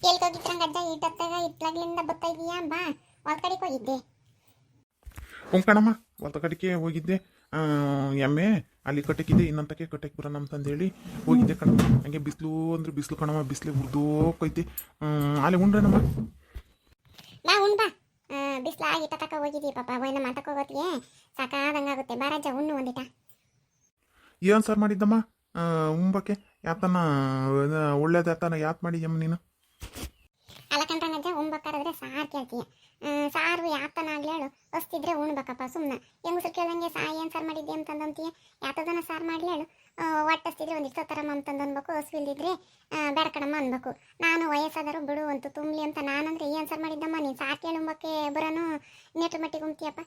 ಎಲ್ಗೋಗಿದ್ರಂಗ ಅಜ್ಜ ಇಟ್ಟತ್ತಾಗ ಇಟ್ಲಾಗ್ಲಿಂದ ಬರ್ತಾ ಇದೀಯಾ ಬಾ ಹೊಲ್ ಕಡೆಗೆ ಹೋಗಿದ್ದೆ. ಕಣಮ್ಮ ಹೊಲ್ದ ಕಡೆಗೆ ಹೋಗಿದ್ದೆ. ಎಮ್ಮೆ ಅಲ್ಲಿ ಕಟ್ಟಕ್ಕಿದೆ ಇನ್ನೊಂದಕ್ಕೆ ಕಟ್ಟಕ್ಕೆ ಬರೋಣ ಅಂತಂದೇಳಿ ಹೋಗಿದ್ದೆ ಕಣಮ್ಮ. ಹಂಗೆ ಬಿಸಿಲು ಅಂದ್ರೆ ಬಿಸಿಲು ಕಣಮ್ಮ, ಬಿಸಿಲು ಉರ್ದೋಕೈತಿ. ಅಲ್ಲಿ ಉಂಡ್ರೇನಮ್ಮ? ಬಾ ಉಣ್ ಬಾ. ಬಿಸ್ಲಾಗಿ ಇಟ್ಟ ತಕ ಹೋಗಿದ್ದೀವಿ ಪಾಪ ಅವನ್ನ ಮಾತಕ್ಕೆ ಹೋಗೋತ್ತಿಗೆ ಸಾಕಾದಂಗಾಗುತ್ತೆ. ಬಾರಜ್ಜ ಉಣ್ಣು ಒಂದಿಟ. ಏನು ಸಾರು ಮಾಡಿದ್ದಮ್ಮ ಉಂಬಕ್ಕೆ? ಯಾತನ ಒಳ್ಳೇದು ಯಾತನ ಯಾತ್ ಮಾಡಿದ್ಯಮ್ಮ ನೀನು? ಅಲ್ಲ ಕಣ್ರಂಗಜ್ಜ ಉಣ್ಬೇಕಾದ್ರೆ ಸಾರು ಕೇಳ್ತೀಯ. ಸಾರು ಯಾತನ ಆಗ್ಲಿ ಹೇಳು, ಹೊಸ್ತಿದ್ರೆ ಉಣ್ಬೇಕಪ್ಪ ಸುಮ್ಮನೆ. ಹೆಂಗಸ್ರು ಕೇಳ್ದಂಗೆ ಏನು ಸಾರು ಮಾಡಿದ್ದೆ ಅಂತಂದಂತೀಯ. ಯಾತದನ ಸಾರು ಮಾಡ್ಲಿ ಹೇಳು. ಹೊಟ್ಟೆ ಹಸ್ತಿದ್ರೆ ಒಂದಿಷ್ಟು ತರಮ್ಮ ಅಂತಂದು ಅನ್ಬೇಕು, ಹಸುವಿಲ್ದಿದ್ರೆ ಬೇಡ ಕಣಮ್ಮ ಅನ್ಬೇಕು. ನಾನು ವಯಸ್ಸಾದರೂ ಬಿಡು ಅಂತೂ ತುಂಬಲಿ ಅಂತ ನಾನಂದ್ರೆ ಏನು ಸಾರು ಮಾಡಿದ್ದಮ್ಮ ನೀನು ಸಾರು ಕೇಳುಂಬಕ್ಕೆ ಬರೋನು ನೇಟ್ರ ಮಟ್ಟಿಗೆ ಉಣ್ತೀಯಪ್ಪ.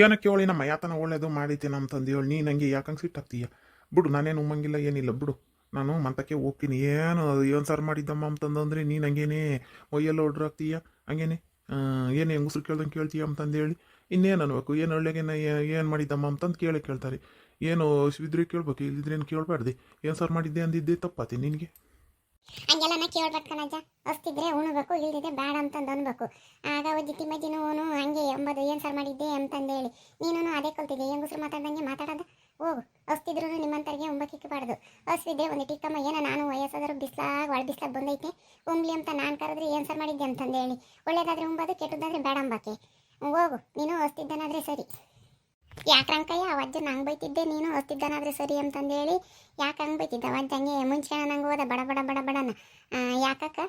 ಏನಕ್ಕೆ ಕೇಳಿನಮ್ಮ ಯಾತನ ಒಳ್ಳೇದು ಮಾಡಿದ್ದೇನೆ ಅಂತಂದು ಹೇಳಿ ನೀನು ಹಂಗೆ ಯಾಕಂಗೆ ಸಿಟ್ಟಾಗ್ತೀಯ? ಬಿಡು, ನಾನೇನು ಉಮ್ಮಂಗಿಲ್ಲ ಏನಿಲ್ಲ ಬಿಡು. ನಾನು ಮಂತಕ್ಕೆ ಹೋಗ್ತೀನಿ. ಏನು ಸಾರು ಮಾಡಿದ್ದಮ್ಮ ಅಂತಂದ್ರೆ ನೀನು ಹಂಗೇನೆ ಒಯ್ಯೆಲ್ಲ ಹೊಡ್ರಾಗ್ತೀಯ ಹಂಗೇನೆ. ಏನು ಹೆಂಗಸ್ರು ಕೇಳ್ದಂಗೆ ಕೇಳ್ತೀಯ ಅಂತಂದೇಳಿ ಇನ್ನೇನು ಅನ್ಬೇಕು? ಏನು ಒಳ್ಳೆಗೇನ ಏನು ಮಾಡಿದ್ದಮ್ಮ ಅಂತಂದು ಕೇಳ್ತಾರೆ. ಏನು ಇದ್ರೆ ಕೇಳ್ಬೇಕು, ಇಲ್ಲಿದ್ರೇನು ಕೇಳಬಾರ್ದು. ಏನು ಸಾರು ಮಾಡಿದ್ದೆ ಅಂದಿದ್ದೆ ತಪ್ಪಾತಿ ನಿನಗೆ? ಹಂಗೆಲ್ಲ ಕೇಳ್ಬೇಕು ಕಣಜ್ಜ. ಹೊಸ್ತಿದ್ರೆ ಉಣ್ಬೇಕು, ಇಲ್ದಿದ್ರೆ ಬೇಡ ಅಂತಂದು ಅನ್ಬೇಕು. ಆಗ ಒಜ್ಜಿ ಮಜ್ಜಿನೂ ಹಂಗೆ ಎಂಬದು ಏನು ಸಾರು ಮಾಡಿದ್ದೆ ಅಂತಂದೇಳಿ ನೀನು ಅದೇ ಕಲ್ತಿದ್ದೆ. ಹೆಂಗಸ್ರು ಮಾತಾಡ್ದಂಗೆ ಮಾತಾಡೋದು. ಹೋಗು, ಹೊಸ್ತಿದ್ರು ನಿಮ್ಮಂತರಿಗೆ ಉಂಬಕ್ಕಿಕ್ಕಬಾರ್ದು. ಹಸ್ವಿದ್ರೆ ಒಂದು ಟಿಕ್ಕಮ್ಮ ಏನೋ ನಾನು ವಯಸ್ಸಾದರೂ ಬಿಸ್ಲಾಗ ಒಳ ಬಿಸ್ಲಾಗ ಬಂದೈತೆ ಉಂಬ್ಲಿ ಅಂತ ನಾನು ಕರೆದ್ರೆ ಏನು ಸಾರು ಮಾಡಿದ್ದೆ ಅಂತಂದೇಳಿ. ಒಳ್ಳೇದಾದ್ರೆ ಉಂಬೋದು, ಕೆಟ್ಟದಾದ್ರೆ ಬೇಡ ಅಂಬಕ್ಕೆ. ಹೋಗು, ನೀನು ಹೊಸ್ತಿದ್ದನಾದ್ರೆ ಸರಿ. ಯಾಕ್ರಂಕಯ್ಯ ಅವಜ್ಜ ನಂಗೆ ಬೈತಿದ್ದೆ, ನೀನು ಹೊಸ್ತಿದ್ದನಾದ್ರೆ ಸರಿ ಅಂತಂದೇಳಿ. ಯಾಕೆ ಹಂಗೆ ಬೈತಿದ್ದ ಅವಜ್ಜ? ಹಂಗೆ ಮುಂಚೆ ನಂಗೆ ಹೋದ ಬಡ ಬಡ ಬಡ ಬಡನ ಯಾಕಕ್ಕ?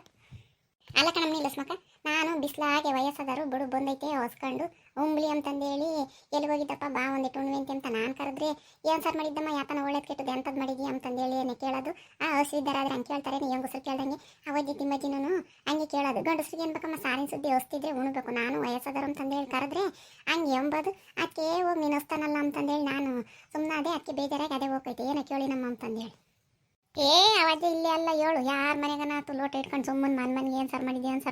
ಅಲ್ಲ ಕಣಮ್ಮ ನಿಲ್ಲಸ್ಮಕ್ಕ, ನಾನು ಬಿಸ್ಲಾಗೆ ವಯಸ್ಸಾದರು ಬಿಡು ಬಂದೈತೆ ಹೊಸ್ಕೊಂಡು ಉಂಬ್ಲಿ ಅಂತಂದೇಳಿ ಎಲ್ಲಿ ಹೋಗಿದ್ದಪ್ಪ ಬಾ ಒಂದಿಟ್ಟು ಉಣ್ವೆಂತಿ ಅಂತ ನಾನು ಕರೆದ್ರೆ ಏನು ಸಾರು ಮಾಡಿದ್ದಮ್ಮ ಯಾತನ ಒಳ್ಳೇದು ಕೆಟ್ಟದ್ದು ಎಂಥದ್ದು ಮಾಡಿದ್ಯಾ ಅಂತಂದೇಳಿ ಏನೇ ಕೇಳೋದು. ಹಸಿದ್ದಾರಾದ್ರೆ ಹಂಗೆ ಕೇಳ್ತಾರೆ, ನೀವು ಹೆಂಗಸ್ರು ಕೇಳ್ದಂಗೆ ಅವಜ್ಜಿ ತಿಮ್ಮಜ್ಜಿನೂ ಹಂಗೆ ಕೇಳೋದು. ಗಂಡಸ್ರಿಗೆ ಏನು ಬೇಕಮ್ಮ ಸಾರಿನ ಸುದ್ದಿ ಹೊಸ್ತಿದ್ರೆ ಉಣ್ಬೇಕು. ನಾನು ವಯಸ್ಸಾದರು ಅಂತಂದೇಳಿ ಕರೆದ್ರೆ ಹಂಗೆ ಎಂಬದು. ಅದಕ್ಕೆ ಹೋಗಿ ನೀನು ಹೊಸ್ತಾನಲ್ಲ ಅಂತಂದೇಳಿ ನಾನು ಸುಮ್ಮನೆ ಅದೇ ಅದಕ್ಕೆ ಬೇಜಾರಾಗಿ ಅದೇ ಹೋಗ್ತೈತೆ ಏನೋ ಕೇಳಿ ನಮ್ಮ ಅಂತಂದೇಳಿ. ಅವಜ್ಜ ಇಲ್ಲೇ ಅಲ್ಲ ಹೇಳು, ಯಾರ ಮನೆಗನಾತು ಲೋಟ ಇಟ್ಕೊಂಡು ಸುಮ್ಮನೆ ಮನೆಗೆ ಏನು ಸಾರು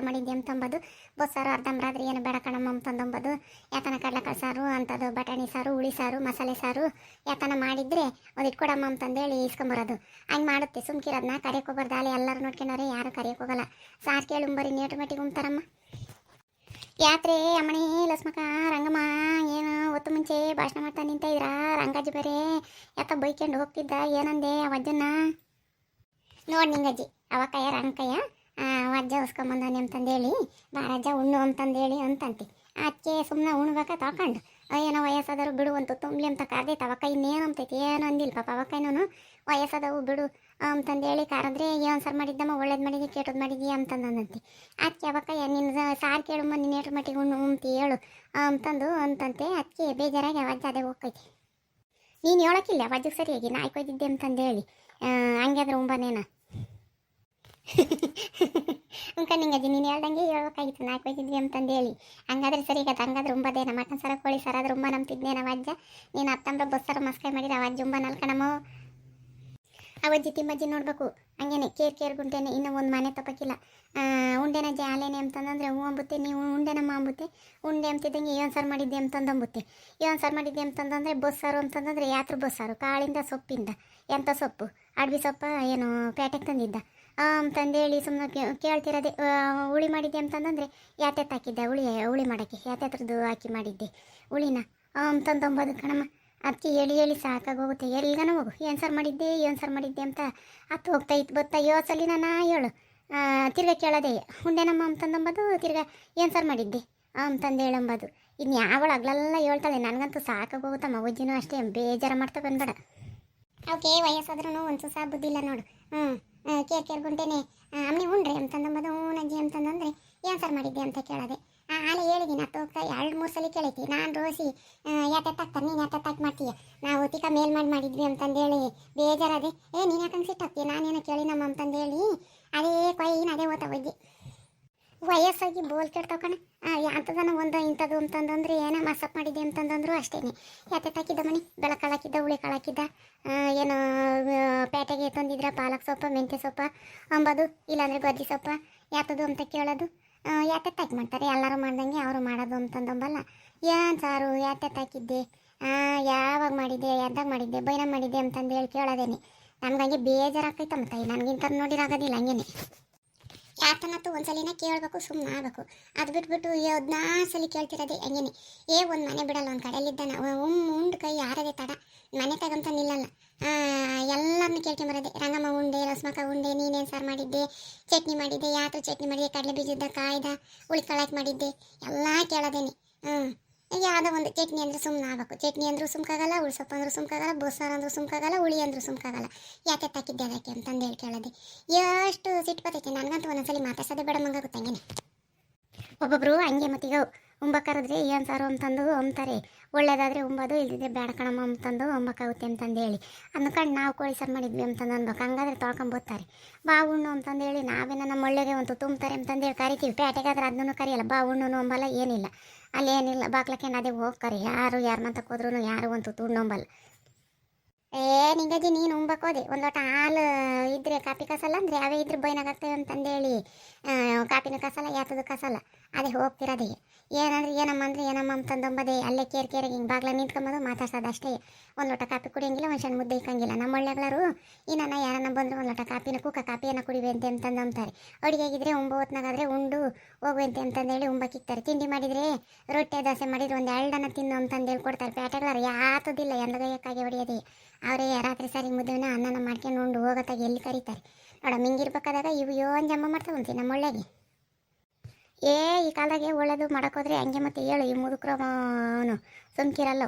ಮಾಡಿದ್ದೆ ಅಂತಂಬೋದು. ಬಸ್ಸಾರು ಅರ್ಧಂಬರಾದ್ರೆ ಏನು ಬೇಡ ಕಣಮ್ಮ ಅಂತಂದಂಬೋದು. ಯಾತನ ಕಡಲೆಕಾಳು ಸಾರು ಅಂಥದ್ದು, ಬಟಾಣಿ ಸಾರು, ಹುಳಿ ಸಾರು, ಮಸಾಲೆ ಸಾರು ಯಾತನ ಮಾಡಿದ್ರೆ ಒಂದು ಇಟ್ಕೊಡಮ್ಮ ಅಂತಂದೇಳಿ ಇಸ್ಕೊಂಬರೋದು. ಹಂಗೆ ಮಾಡುತ್ತೆ. ಸುಮ್ಕಿರೋದನ್ನ ಕರಿಯಕ್ಕೆ ಹೋಗ್ಬಾರ್ದು. ಅಲ್ಲಿ ಎಲ್ಲರೂ ನೋಡ್ಕೊಂಡವ್ರೆ ಯಾರು ಕರಿಯಕ್ಕೆ ಹೋಗಲ್ಲ. ಸಾರು ಕೇಳುಂಬರಿ ನೇಟು ಮಟ್ಟಿಗೆ ಉಂತಾರಮ್ಮ. ಯಾತ್ರೆ ಅಮ್ಮಣಿ ಲಸ್ಮಕ್ಕ ರಂಗಮ್ಮ ಏನು ಹೊತ್ತು ಮುಂಚೆ ಭಾಷಣ ಮಾಡ್ತಾ ನಿಂತ ಇದ್ರಾ? ರಂಗಾಜಿ ಬೇರೆ ಯಾತ ಬೈಕೊಂಡು ಹೋಗ್ತಿದ್ದ. ಏನಂದೆ ಅವಜ್ಜನ್ನ ನೋಡಿ ನಿಂಗಜ್ಜಿ ಅವಕ್ಕಯ್ಯ ರಂಗಕ್ಕಯ್ಯ ಅಜ್ಜ ಹೊಸ್ಕೊಂಬಂದಾನೆ ಅಂತಂದೇಳಿ ಬಾರಜ್ಜ ಉಣ್ಣು ಅಂತಂದೇಳಿ ಅಂತಂತಿ. ಅದಕ್ಕೆ ಸುಮ್ಮನೆ ಉಣ್ಬೇಕ ತಗೊಂಡು ಏನೋ ವಯಸ್ಸಾದರು ಬಿಡು ಅಂತ ತುಂಬಲಿ ಅಂತ ಕರೆದೈತೆ. ಅವಕ್ಕ ಇನ್ನೇನು ಅಂತೈತಿ ಏನು ಅಂದಿಲ್ಲ ಪಾಪ. ಅವಕ್ಕೇನೂ ವಯಸ್ಸಾದವು ಬಿಡು ಅಂತಂದೇಳಿ ಕರೆದ್ರೆ ಏನು ಸಾರು ಮಾಡಿದ್ದಮ್ಮ ಒಳ್ಳೇದು ಮಾಡಿದ್ದಿ ಕೆಟ್ಟದ್ದು ಮಾಡಿದ್ದಿ ಅಂತಂದಂತಿ. ಅದಕ್ಕೆ ಅವಕ್ಕಯ್ಯ ನಿನ್ನ ಸಾರು ಕೇಳುಮ್ಮ ನಿನ್ನ ಏಟ್ರ ಮಟ್ಟಿಗೆ ಉಂತಿ ಹೇಳು ಅಂತಂದು ಅಂತಂತೆ. ಅದಕ್ಕೆ ಬೇಜಾರಾಗಿ ಅವಜ್ಜ ಅದೇ ಹೋಗ್ತೈತಿ. ನೀನು ಹೇಳೋಕ್ಕಿಲ್ಲ ಅವಜ್ಜಿಗೆ ಸರಿಯಾಗಿ ನಾಯಿ ಕೊಯ್ದಿದ್ದೆ ಅಂತಂದೇಳಿ ಹಂಗಾದ್ರೆ ಉಂಬನೇನ ನಿಂಗಜ್ಜಿ ನೀನು ಹೇಳ್ದಂಗೆ ಹೇಳ್ಬೇಕಾಗಿತ್ತು ನಾಲ್ಕು ಕೊಯ್ತಿದ್ವಿ ಅಂತಂದೇಳಿ. ಹಂಗಾದ್ರೆ ಸರಿ ಆಗತ್ತೆ. ಹಂಗಾದ್ರೆ ಉಂಬದೇನ ಮಟನ್ ಸಾರ ಕೋಳಿ ಸಾರ ಆದ್ರೆ ಉಂಬ ನಂಬ್ತಿದ್ನೇನ ಅವಜ್ಜ. ನೀನು ಅತ್ತಂಬ್ರ ಬಸ್ಸಾರ ಮಸ್ಕಾಯಿ ಮಾಡಿದ್ರೆ ಅವಜ್ಜ ಉಂಬ ನಲ್ಕಣಮೋ. ಅವಜ್ಜಿ ತಿಮ್ಮಜ್ಜಿ ನೋಡ್ಬೇಕು ಹಂಗೇನೆ ಕೇರ್ ಗುಂಟೇನೆ. ಇನ್ನೂ ಒಂದು ಮನೆ ತಪ್ಪಕ್ಕಿಲ್ಲ. ಉಂಡೆನಜ್ಜಿ ಆಲೇನೆ ಅಂತಂದ್ರೆ ಹೂ ಅಂಬುತ್ತೆ. ನೀವು ಉಂಡೆನಮ್ಮ ಅಂಬುತ್ತೆ. ಉಂಡೆ ಅಂತಿದ್ದಂಗೆ ಏನು ಸಾರು ಮಾಡಿದ್ದೆ ಅಂತಂದಂಬುತ್ತೆ. ಏನು ಸಾರು ಮಾಡಿದ್ದೆ ಅಂತಂದ್ರೆ ಬಸ್ಸಾರು ಅಂತಂದ್ರೆ ಯಾತ್ರ ಬಸ್ಸಾರು ಕಾಳಿಂದ ಸೊಪ್ಪಿಂದ ಎಂಥ ಸೊಪ್ಪು ಅಡ್ಬಿ ಸೊಪ್ಪ ಏನು ಪೇಟೆಗೆ ತಂದಿದ್ದ ಅಂತಂದೇಳಿ ಸುಮ್ಮನೆ ಕೇಳ್ತಿರೋದೆ. ಹುಳಿ ಮಾಡಿದ್ದೆ ಅಂತಂದರೆ ಯಾತೆತ್ತು ಹಾಕಿದ್ದೆ ಹುಳಿ ಮಾಡೋಕ್ಕೆ ಯಾತೆತ್ರದ್ದು ಹಾಕಿ ಮಾಡಿದ್ದೆ ಹುಳಿನ ಅಂತಂದಂಬೋದು ಕಣಮ್ಮ. ಅದಕ್ಕೆ ಹೇಳಿ ಸಾಕಾಗೋಗುತ್ತೆ. ಎಲ್ಲಿಗನ ಹೋಗು ಏನು ಸಾರು ಮಾಡಿದ್ದೆ ಅಂತ ಹತ್ತು ಹೋಗ್ತಾ ಇತ್ತು ಬತ್ತಾ ಯೋಸಲಿನ ನಾ ಹೇಳು ತಿರ್ಗಾ ಕೇಳೋದೆ ಉಂಡೆನಮ್ಮ ಅಂತಂದಂಬೋದು. ತಿರ್ಗಾ ಏನು ಸಾರು ಮಾಡಿದ್ದೆ ಅಂತಂದು ಹೇಳಂಬೋದು. ಇನ್ನು ಯಾವಳು ಹಗ್ಲೆಲ್ಲ ಹೇಳ್ತಾಳೆ. ನನಗಂತೂ ಸಾಕಾಗೋಗುತ್ತಮ್ಮ. ಅಜ್ಜಿನೂ ಅಷ್ಟೇ ಬೇಜಾರು ಮಾಡ್ತಾ ಬಂದ್ಬೇಡ. ಅವಕ್ಕೆ ವಯಸ್ಸಾದ್ರೂ ಒಂದು ಸಹ ಬುದ್ಧಿ ಇಲ್ಲ ನೋಡು. ಕೇರ್ ಗುಂಟೇನೆ ಅಮ್ಮಿ ಉಣ್ರಿ ಅಂತಂದಂಬೋದು. ಅಜ್ಜಿ ಅಂತಂದ್ರೆ ಏನು ಸಾರು ಮಾಡಿದ್ದೆ ಅಂತ ಕೇಳೋದೆ. ಆಲೆ ಹೇಳಿದ್ದೀನಿ ಹತ್ತು ಹೋಗ್ತಾ 2-3 ಸಲ ಕೇಳೈತಿ. ನಾನು ರೋಸಿ ಯಾತೆತ್ತಾಕ್ತಾರೆ ನೀನು ಯಾತೆತ್ತಾಕಿ ಮಾಡ್ತೀಯ ನಾವು ತಿಕ್ಕ ಮೇಲ್ ಮಾಡಿದ್ವಿ ಅಂತಂದೇಳಿ ಬೇಜಾರದೆ. ನೀನು ಯಾಕಂಗೆ ಸಿಟ್ಟಾಗ್ತೀಯ ನಾನೇನೋ ಕೇಳಿನಮ್ಮ ಅಂತಂದೇಳಿ ಅದೇ ಕೊಯ್ಯಿನ ಅದೇ ಓದ್ತಾ ಒಜ್ಜಿ. ವಯಸ್ಸಾಗಿ ಬೋಲ್ ಕೆಡ್ತಾವ ಕಣ. ಯಾಂಥದನ ಒಂದು ಇಂಥದ್ದು ಅಂತಂದ್ರೆ ಏನೋ ಮಸಪ್ ಮಾಡಿದ್ದೆ ಅಂತಂದ್ರು ಅಷ್ಟೇ. ಯಾತೆತ್ತಾಕಿದ್ದ ಮನೆ ಬೆಳಕಾಳಾಕಿದ್ದ ಹುಳಿ ಕಾಳಾಕಿದ್ದ ಏನು ಪೇಟೆಗೆ ತಂದಿದ್ರ ಪಾಲಕ್ ಸೊಪ್ಪ ಮೆಂತ್ಯ ಸೊಪ್ಪ ಅಂಬೋದು. ಇಲ್ಲಾಂದರೆ ಗಜ್ಜಿ ಸೊಪ್ಪ ಯಾತದು ಅಂತ ಕೇಳೋದು. ಯಾತೆತ್ತಾಕಿ ಮಾಡ್ತಾರೆ ಎಲ್ಲರೂ ಮಾಡ್ದಂಗೆ ಅವರು ಮಾಡೋದು ಅಂತಂದಂಬಲ್ಲ. ಏನು ಸಾರು ಯಾತೆತ್ತಾಕಿದ್ದೆ ಯಾವಾಗ ಮಾಡಿದ್ದೆ ಎದ್ದಾಗ ಮಾಡಿದ್ದೆ ಬೈನ ಮಾಡಿದ್ದೆ ಅಂತಂದೇಳಿ ಕೇಳೋದೇನೆ. ನಮ್ಗೆ ಹಂಗೆ ಬೇಜಾರಾಗ್ತೈತಮ್ಮ ತಾಯಿ. ನನಗಿಂತ ನೋಡಿರಾಗೋದಿಲ್ಲ ಹಂಗೇನೆ. ಯಾತನತ್ತು ಒಂದ್ಸಲಿನ ಕೇಳಬೇಕು, ಸುಮ್ಮನೆ ಆಗಬೇಕು. ಅದು ಬಿಟ್ಬಿಟ್ಟು 14 ಸಲ ಕೇಳ್ತಿರೋದೆ ಹಂಗೇನೆ. ಒಂದು ಮನೆ ಬಿಡಲ್ಲ, ಒಂದು ಕಡೆಯಲ್ಲಿದ್ದಾನ ಉಂಡು ಕೈ ಯಾರದೇ ತಡ ಮನೆ ತಗಂತ ನಿಲ್ಲಲ್ಲ. ಎಲ್ಲರನ್ನ ಕೇಳ್ಕೊಂಬರೋದೆ. ರಂಗಮ್ಮ ಉಂಡೆ, ರಸ್ಮಕ್ಕ ಉಂಡೆ, ನೀನೇನು ಸಾರು ಮಾಡಿದ್ದೆ, ಚಟ್ನಿ ಮಾಡಿದ್ದೆ, ಯಾತು ಚಟ್ನಿ ಮಾಡಿದ್ದೆ, ಕಡಲೆ ಬೀಜದ ಕಾಯ್ದ ಉಳಿಕಾಳಕ್ಕೆ ಮಾಡಿದ್ದೆ, ಎಲ್ಲ ಕೇಳೋದೇನೆ. ಯಾವುದೋ ಒಂದು ಚಟ್ನಿ ಅಂದರೆ ಸುಮ್ಮನೆ ಆಗಬೇಕು. ಚಟ್ನಿ ಅಂದರೂ ಸುಮ್ಕಾಗಲ್ಲ, ಉಳ್ಸೊಪ್ಪು ಅಂದರೂ ಸುಮ್ಕಾಗಲ್ಲ, ಬಸ್ಸಾರು ಅಂದರೂ ಸುಮ್ಕಾಗಲ್ಲ, ಹುಳಿ ಅಂದರೂ ಸುಮ್ಕಾಗಲ್ಲ. ಯಾಕೆ ತಾಕಿದ್ದೆ ಅದಕ್ಕೆ ಅಂತಂದು ಹೇಳಿ ಕೇಳೋದೆ. ಎಷ್ಟು ಸಿಟ್ಟು ಬರ್ತೈತೆ ನನಗಂತೂ ಒಂದೊಂದ್ಸಲಿ ಮಾತಾಡ್ಸೋದೇ ಬೇಡ ಮಂಗಾಗುತ್ತೆ ಹಂಗೇನೆ. ಒಬ್ಬೊಬ್ರು ಹಂಗೆ ಮತ್ತೀಗ ಉಂಬಕ್ಕರಿದ್ರೆ ಏನು ಸಾರು ಅಂತಂದು ಅಂತಾರೆ. ಒಳ್ಳೇದಾದರೆ ಉಂಬೋದು, ಇಲ್ದಿದ್ರೆ ಬೇಡ ಕಣಮ್ಮ ಅಂತಂದು ಉಂಬಕ್ಕಾಗುತ್ತೆ ಅಂತಂದು ಹೇಳಿ ಅಂದ್ಕೊಂಡು ನಾವು ಕೋಳಿ ಸಾರು ಮಾಡಿದ್ವಿ ಅಂತಂದು ಅನ್ಬೇಕು. ಹಂಗಾದ್ರೆ ತೊಳ್ಕೊಂಬೋತಾರೆ. ಬಾ ಉಣ್ಣು ಅಂತಂದೇಳಿ ನಾವೇನ ನಮ್ಮ ಒಳ್ಳೆಗೆ ಒಂದು ತುಂಬ್ತಾರೆ ಅಂತಂದೇಳಿ ಕರಿತೀವಿ. ಪೇಟೆಗಾದ್ರೆ ಅದನ್ನು ಕರಿಯಲ್ಲ. ಬಾ ಉಣ್ಣು ಅಂಬಲ್ಲ, ಏನಿಲ್ಲ. ಅಲ್ಲೇನಿಲ್ಲ, ಬಾಕ್ಲಕ್ಕೆ ಅದೇ ಹೋಗ್ತಾರೆ. ಯಾರು ಮಂತಕ್ಕೆ ಹೋದ್ರೂ ಯಾರು ಒಂದು ತುಂಡೊಂಬಲ್ಲ. ನಿಂಗಜ್ಜಿ ನೀನು ಉಂಬಕ್ಕೋದೆ, ಒಂದು ಲೋಟ ಹಾಲು ಇದ್ರೆ ಕಾಪಿ ಕಸಲ್ಲ ಅಂದರೆ ಅವೇ ಇದ್ರೆ ಬೈನಾಗಾಗ್ತವೆ ಅಂತಂದೇಳಿ ಕಾಪಿನೂ ಕಸಲ್ಲ, ಯಾತದು ಕಸಲ್ಲ. ಅದೇ ಹೋಗ್ತಿರೋದೇ. ಏನಂದ್ರೆ ಏನಮ್ಮ ಅಂದರೆ ಏನಮ್ಮ ಅಂತಂದೊಂಬದೇ. ಅಲ್ಲೇ ಕೇರಿಗೆ ಹಿಂಗೆ ಬಾಗ್ಲ ನಿಂತ್ಕೊಂಬೋದು, ಮಾತಾಡ್ಸೋದು ಅಷ್ಟೇ. ಒಂದು ಲೋಟ ಕಾಪಿ ಕುಡಿಯಂಗಿಲ್ಲ, ಒಂದು ಸಣ್ಣ ಮುದ್ದೆ ಇಕ್ಕಂಗಿಲ್ಲ. ನಮ್ಮ ಒಳ್ಳೆಗಳರು ಇನ್ನನ್ನ ಯಾರನ್ನ ಬಂದರೂ ಒಂದು ಲೋಟ ಕಾಪಿನ ಕಾಪಿಯನ್ನು ಕುಡಿವೆ ಅಂತಂದು ಅಂತಾರೆ. ಅಡುಗೆಗಿದ್ರೆ ಹೊತ್ನಾಗಾದ್ರೆ ಉಂಡು ಹೋಗುವಂತೆ ಅಂತಂದೇಳಿ ಉಂಬಕ್ಕಿಕ್ತಾರೆ. ತಿಂಡಿ ಮಾಡಿದರೆ ರೊಟ್ಟೆ ದೋಸೆ ಮಾಡಿದ್ರೆ ಒಂದು ಎರಡನ್ನ ತಿನ್ನು ಅಂತಂದೇಳಿ ಕೊಡ್ತಾರೆ. ಪೇಟೆಗಳರು ಯಾತದಿಲ್ಲ, ಎಲ್ಲದಕ್ಕಾಗಿ ಹೊಡೆಯೋದೇ. ಅವರೇ ರಾತ್ರಿ ಸಾರಿ ಮುದ್ದೆನ ಅನ್ನನ ಮಾಡ್ಕೊಂಡು ಉಂಡು ಹೋಗೋತ್ತಾಗ ಎಲ್ಲಿ ಕರೀತಾರೆ ನೋಡ. ಮಿಂಗಿರ್ಬೇಕಾದಾಗ ಇವು ಯೋನ್ ಜಮ್ಮ ಮಾಡ್ತಾವಂತೆ ನಮ್ಮ ಒಳ್ಳೆಗೆ. ಈ ಕಾಲದಾಗೆ ಒಳ್ಳೇದು ಮಾಡೋಕ್ಕೋದ್ರೆ ಹಂಗೆ ಮತ್ತೆ ಹೇಳು. ಈ ಮುದುಕ್ರವನು ಸುಮ್ಕಿರಲ್ಲ.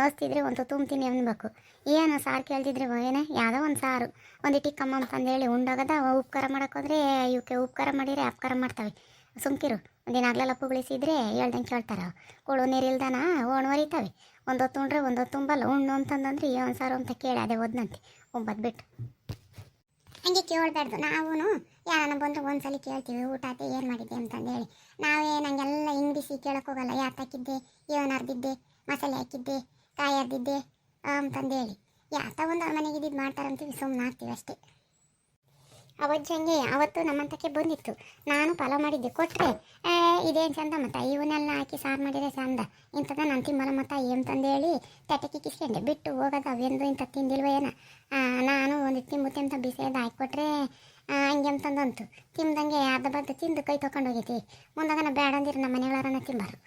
ಹಸ್ತಿದ್ರೆ ಒಂದು ತುಂಬ್ತೀನಿ ಅನ್ಬೇಕು. ಏನು ಸಾರು ಕೇಳ್ತಿದ್ರೆ ಏನೇ ಯಾವುದೋ ಒಂದು ಸಾರು ಒಂದು ಟಿಕ್ಕಮ್ಮ ಅಂತಂದೇಳಿ ಉಂಡೋಗದ. ಉಪಕಾರ ಮಾಡೋಕ್ಕೋದ್ರೆ ಇವಕ್ಕೆ ಉಪಕಾರ ಮಾಡಿದರೆ ಅಪಕಾರ ಮಾಡ್ತವೆ. ಸುಮ್ಕಿರು. ಒಂದಿನ ಆಗ್ಲೆಲ್ಲ ಪುಗಳಿಸಿದ್ರೆ ಹೇಳ್ದಂಗೆ ಕೇಳ್ತಾರೆ. ಕೊಳು ನೀರಿಲ್ದಾನ ಓಣ್ ಹೊರಿತವೆ. ಒಂದು ಹೊತ್ತು ಉಂಡ್ರೆ ಒಂದು ಹೊತ್ತು ತುಂಬಲ್ಲ. ಉಣ್ಣು ಅಂತಂದ್ರೆ ಏನು ಸಾರು ಅಂತ ಕೇಳಿ ಅದೇ ಓದ್ನಂತೆ ಒಂಬತ್ತು ಬಿಟ್ಟು. ಹಂಗೆ ಕೇಳಬಾರ್ದು. ನಾವು ಯಾರನ್ನ ಬಂದರೆ ಒಂದ್ಸಲಿ ಕೇಳ್ತೀವಿ, ಊಟ ಆಯ್ತು ಏನು ಮಾಡಿದ್ದೆ ಅಂತಂದೇಳಿ. ನಾವೇ ನಂಗೆಲ್ಲ ಹಿಂಗಿಸಿ ಕೇಳಕ್ಕೆ ಹೋಗಲ್ಲ. ಯಾರು ಹಾಕಿದ್ದೆ, ಏನು ಅರ್ದಿದ್ದೆ, ಮಸಾಲೆ ಹಾಕಿದ್ದೆ, ಕಾಯಿ ಅರ್ದಿದ್ದೆ ಅಂತಂದೇಳಿ. ಯಾತ ಒಂದು ಮನೆಗೆ ಇದ್ದಿದ್ದು ಮಾಡ್ತಾರಂತೀವಿ, ಸುಮ್ಮನೆ ಆಗ್ತೀವಿ ಅಷ್ಟೇ. ಅವಜ್ಜಂಗೆ ಅವತ್ತು ನಮ್ಮಂತಕ್ಕೆ ಬಂದಿತ್ತು. ನಾನು ಪಲಾವ್ ಮಾಡಿದ್ದೆ, ಕೊಟ್ಟರೆ ಇದೇನು ಚಂದ ಮತ್ತು ಇವನ್ನೆಲ್ಲ ಹಾಕಿ ಸಾರು ಮಾಡಿದರೆ ಚಂದ, ಇಂಥದ ನಾನು ತಿಮ್ಮಲ್ಲ ಮತ್ತು ಅಂತಂದೇಳಿ ತಟ್ಟೆಗೆ ಕಿಸ್ಕೊಂಡೆ ಬಿಟ್ಟು ಹೋಗೋದು. ಅವೆಂದು ಇಂಥ ತಿಂದಿಲ್ವ ಏನ. ನಾನು ಒಂದು ತಿಂಬುತ್ತೆ ಅಂತ ಬಿಸಿದು ಹಾಕಿಕೊಟ್ರೆ ಹಂಗೆ ಅಂತಂದಂತು ತಿಂದಂಗೆ ಅರ್ಧ ಬರ್ದು ತಿಂದು ಕೈ ತೊಗೊಂಡು ಹೋಗೈತಿ. ಮುಂದಾಗ ಬೇಡ ಅಂದಿರು ನಮ್ಮ ಮನೆಗಳನ್ನ ತಿಂಬಾರು.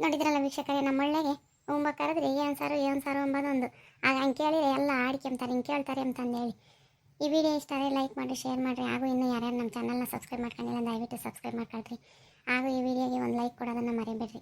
ನೋಡಿದ್ರಲ್ಲ ವೀಕ್ಷಕರೇ, ನಮ್ಮ ಒಳ್ಳೆಗೆ ಉಂಬಕ್ಕರಿದ್ರೆ ಏನು ಸಾರು ಅಂಬೋದೊಂದು. ಆಗ ಹಂಗೆ ಕೇಳಿದ್ರೆ ಎಲ್ಲ ಆಡ್ಕೊಂತಾರೆ, ಹಿಂಗೆ ಕೇಳ್ತಾರೆ ಅಂತಂದೇಳಿ. ಈ ವಿಡಿಯೋ ಇಷ್ಟ ಆದರೆ ಲೈಕ್ ಮಾಡಿ, ಶೇರ್ ಮಾಡಿರಿ. ಹಾಗೂ ಇನ್ನೂ ಯಾರ್ಯಾರು ನಮ್ಮ ಚಾನಲ್ನ ಸಬ್ಸ್ಕ್ರೈಬ್ ಮಾಡ್ಕೊಂಡಿಲ್ಲ ದಯವಿಟ್ಟು ಸಬ್ಸ್ಕ್ರೈಬ್ ಮಾಡ್ಕೊಳ್ರಿ. ಹಾಗೂ ಈ ವಿಡಿಯೋಗೆ ಒಂದು ಲೈಕ್ ಕೊಡೋದನ್ನು ಮರಿಬೇಡ್ರಿ.